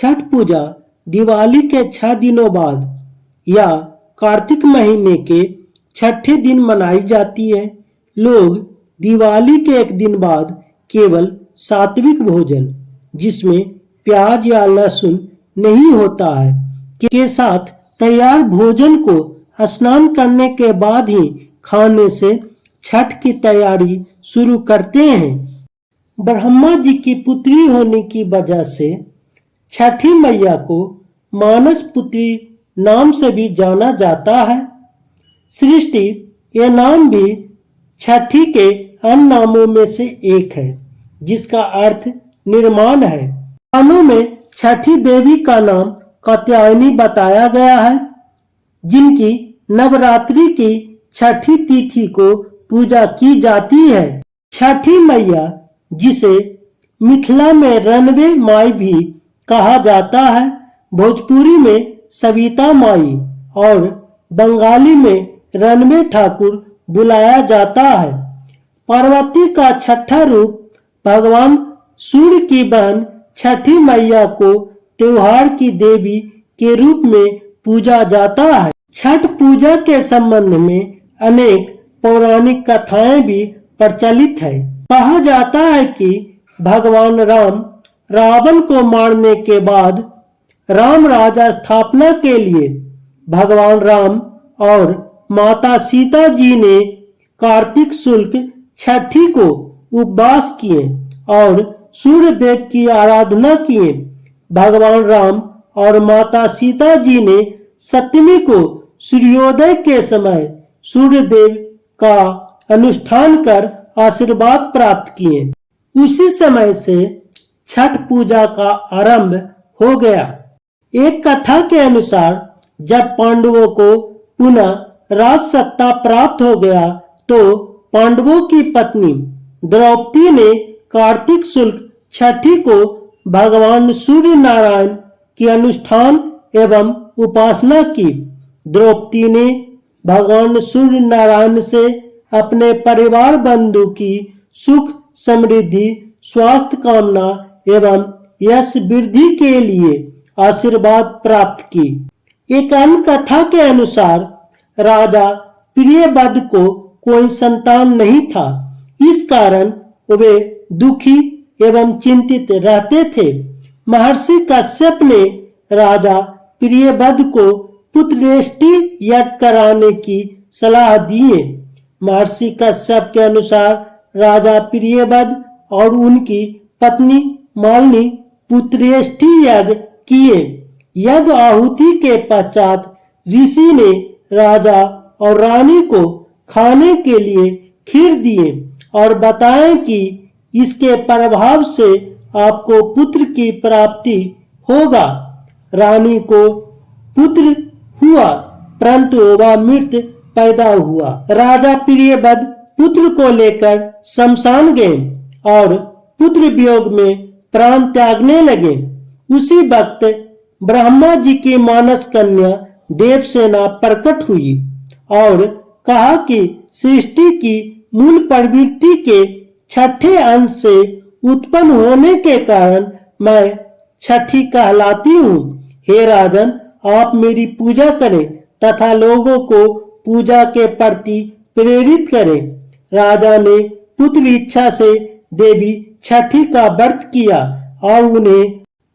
छठ पूजा दिवाली के 6 दिनों बाद या कार्तिक महीने के छठे दिन मनाई जाती है। लोग दिवाली के एक दिन बाद केवल सात्विक भोजन, जिसमें प्याज या लहसुन नहीं होता है, के साथ तैयार भोजन को स्नान करने के बाद ही खाने से छठ की तैयारी शुरू करते हैं। ब्रह्मा जी की पुत्री होने की वजह से छठी मैया को मानस पुत्री नाम से भी जाना जाता है। सृष्टि यह नाम भी छठी के अन्य नामों में से एक है, जिसका अर्थ निर्माण है। पुराणों में छठी देवी का नाम कात्यायनी बताया गया है, जिनकी नवरात्रि की छठी तिथि को पूजा की जाती है। छठी मैया, जिसे मिथिला में रनवे माई भी कहा जाता है, भोजपुरी में सविता माई और बंगाली में रनवे ठाकुर बुलाया जाता है। पार्वती का छठा रूप भगवान सूर्य की बहन छठी मैया को त्योहार की देवी के रूप में पूजा जाता है। छठ पूजा के संबंध में अनेक पौराणिक कथाएं भी प्रचलित है। कहा जाता है कि भगवान राम रावण को मारने के बाद राम राज्य स्थापना के लिए भगवान राम और माता सीता जी ने कार्तिक शुक्ल छठी को उपवास किए और सूर्य देव की आराधना किए। भगवान राम और माता सीता जी ने सप्तमी को सूर्योदय के समय सूर्य देव का अनुष्ठान कर आशीर्वाद प्राप्त किए। उसी समय से छठ पूजा का आरंभ हो गया। एक कथा के अनुसार जब पांडवों को पुनः राज सत्ता प्राप्त हो गया, तो पांडवों की पत्नी द्रौपदी ने कार्तिक शुक्ल छठी को भगवान सूर्य नारायण की अनुष्ठान एवं उपासना की। द्रौपदी ने भगवान सूर्य नारायण से अपने परिवार बंधु की सुख समृद्धि स्वास्थ्य कामना एवं यश वृद्धि के लिए आशीर्वाद प्राप्त की। एक अन्य कथा के अनुसार राजा प्रियव्रत को कोई संतान नहीं था, इस कारण वे दुखी एवं चिंतित रहते थे। महर्षि कश्यप ने राजा प्रियव्रत को पुत्रेष्टि यज्ञ कराने की सलाह दिए। महर्षि कश्यप के अनुसार राजा प्रियव्रत और उनकी पत्नी मालिनी पुत्रेष्टि यज्ञ किए। यज्ञ आहुति के पश्चात ऋषि ने राजा और रानी को खाने के लिए खीर दिए और बताएं कि इसके प्रभाव से आपको पुत्र की प्राप्ति होगा। रानी को पुत्र हुआ, परंतु वह मृत पैदा हुआ। राजा प्रियव्रत पुत्र को लेकर शमशान गए और पुत्र वियोग में प्राण त्यागने लगे। उसी वक्त ब्रह्मा जी की मानस कन्या देवसेना प्रकट हुई और कहा कि सृष्टि की मूल प्रवृत्ति के छठे अंश से उत्पन्न होने के कारण मैं छठी कहलाती हूँ। हे राजन, आप मेरी पूजा करें तथा लोगों को पूजा के प्रति प्रेरित करें। राजा ने पुत्र इच्छा से देवी छठी का व्रत किया और उन्हें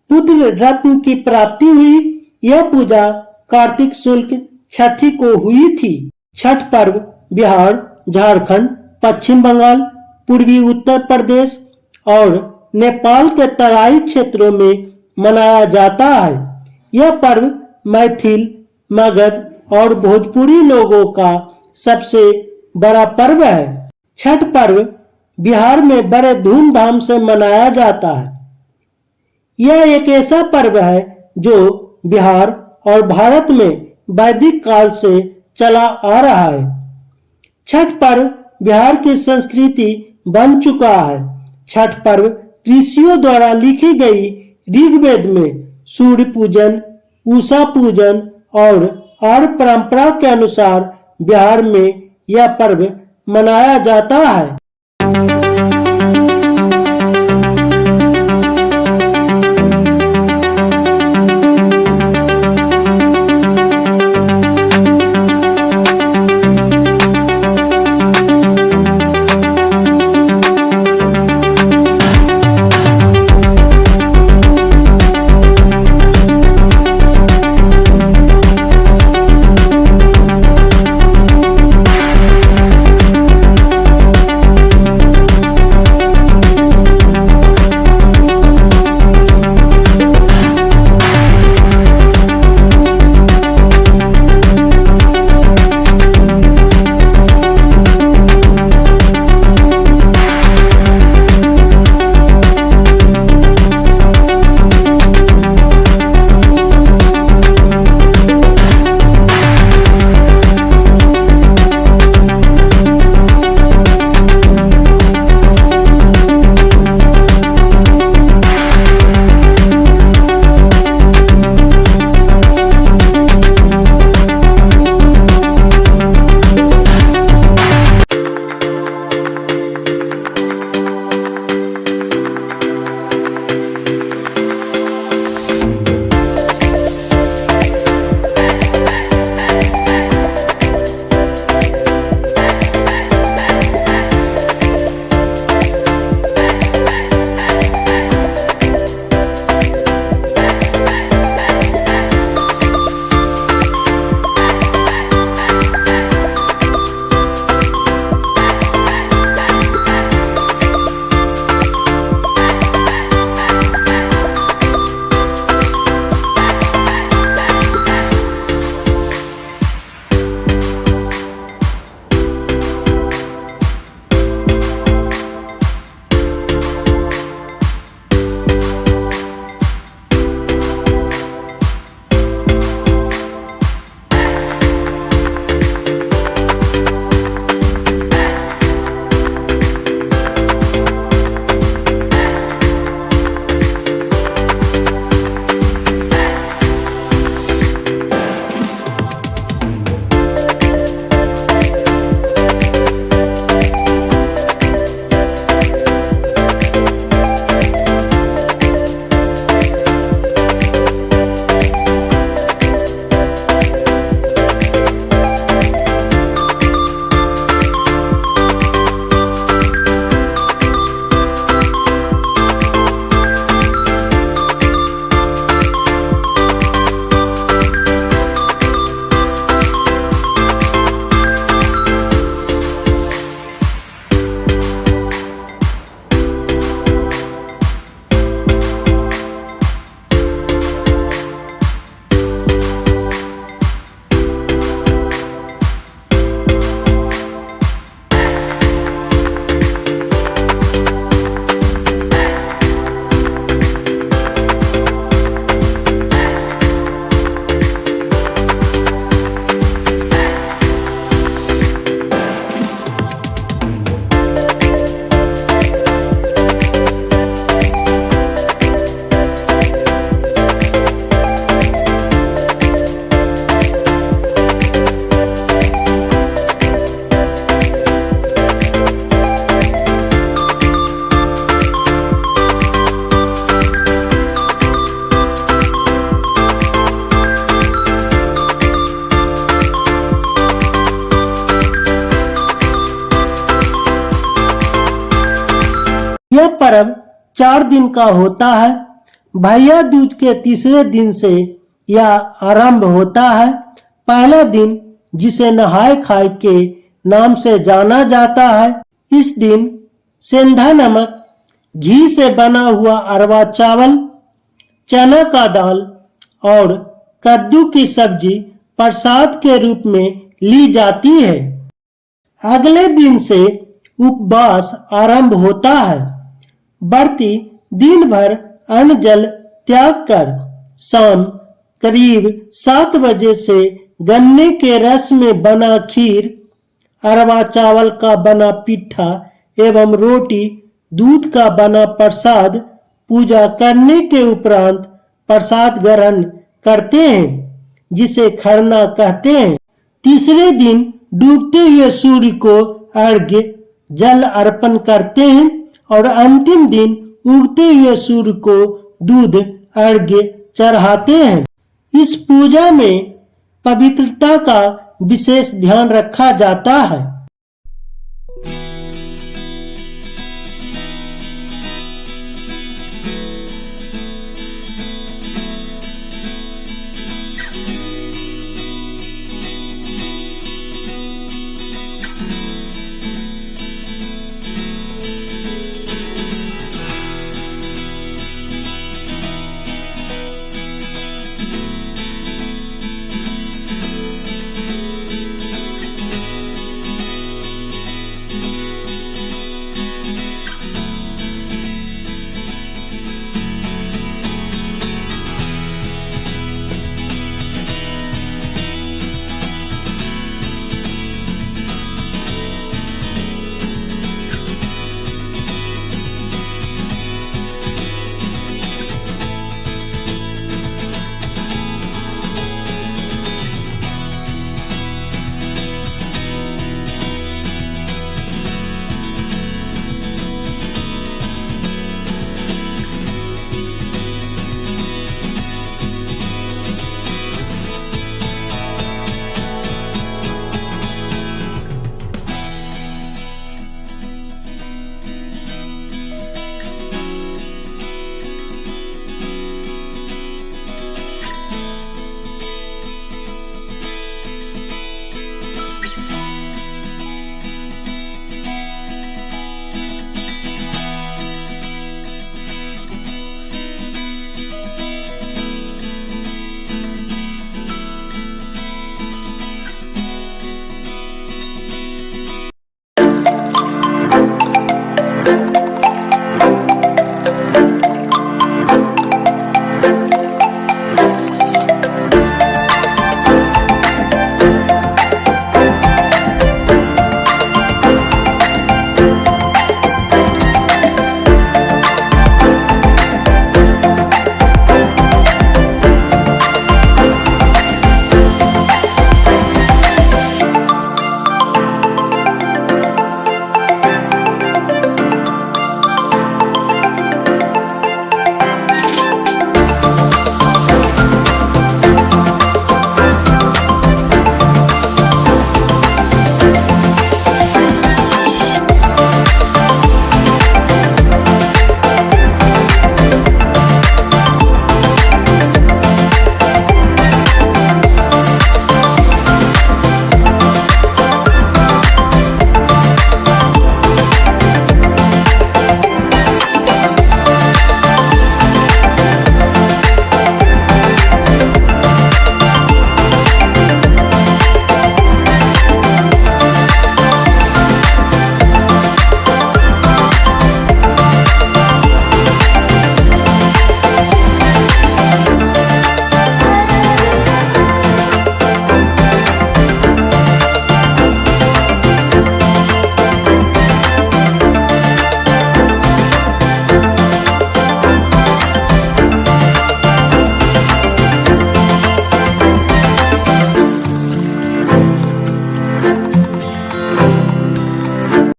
पुत्र रत्न की प्राप्ति हुई। यह पूजा कार्तिक शुक्ल छठी को हुई थी। छठ पर्व बिहार, झारखंड, पश्चिम बंगाल, पूर्वी उत्तर प्रदेश और नेपाल के तराई क्षेत्रों में मनाया जाता है। यह पर्व मैथिल, मगध और भोजपुरी लोगों का सबसे बड़ा पर्व है। छठ पर्व बिहार में बड़े धूमधाम से मनाया जाता है। यह एक ऐसा पर्व है जो बिहार और भारत में वैदिक काल से चला आ रहा है। छठ पर्व बिहार की संस्कृति बन चुका है। छठ पर्व ऋषियों द्वारा लिखी गई ऋग्वेद में सूर्य पूजन, उषा पूजन और परंपरा के अनुसार बिहार में यह पर्व मनाया जाता है। 4 दिन का होता है। भैया दूज के तीसरे दिन से यह आरंभ होता है। पहला दिन जिसे नहाय खाए के नाम से जाना जाता है। इस दिन सेंधा नमक, घी से बना हुआ अरवा चावल, चना का दाल और कद्दू की सब्जी प्रसाद के रूप में ली जाती है। अगले दिन से उपवास आरंभ होता है। व्रती दिन भर अन्न जल त्याग कर शाम करीब 7 बजे से गन्ने के रस में बना खीर, अरवा चावल का बना पिट्ठा एवं रोटी, दूध का बना प्रसाद पूजा करने के उपरांत प्रसाद ग्रहण करते हैं, जिसे खरना कहते हैं। तीसरे दिन डूबते हुए सूर्य को अर्घ्य जल अर्पण करते हैं और अंतिम दिन उगते हुए सूर्य को दूध अर्घ्य चढ़ाते हैं। इस पूजा में पवित्रता का विशेष ध्यान रखा जाता है।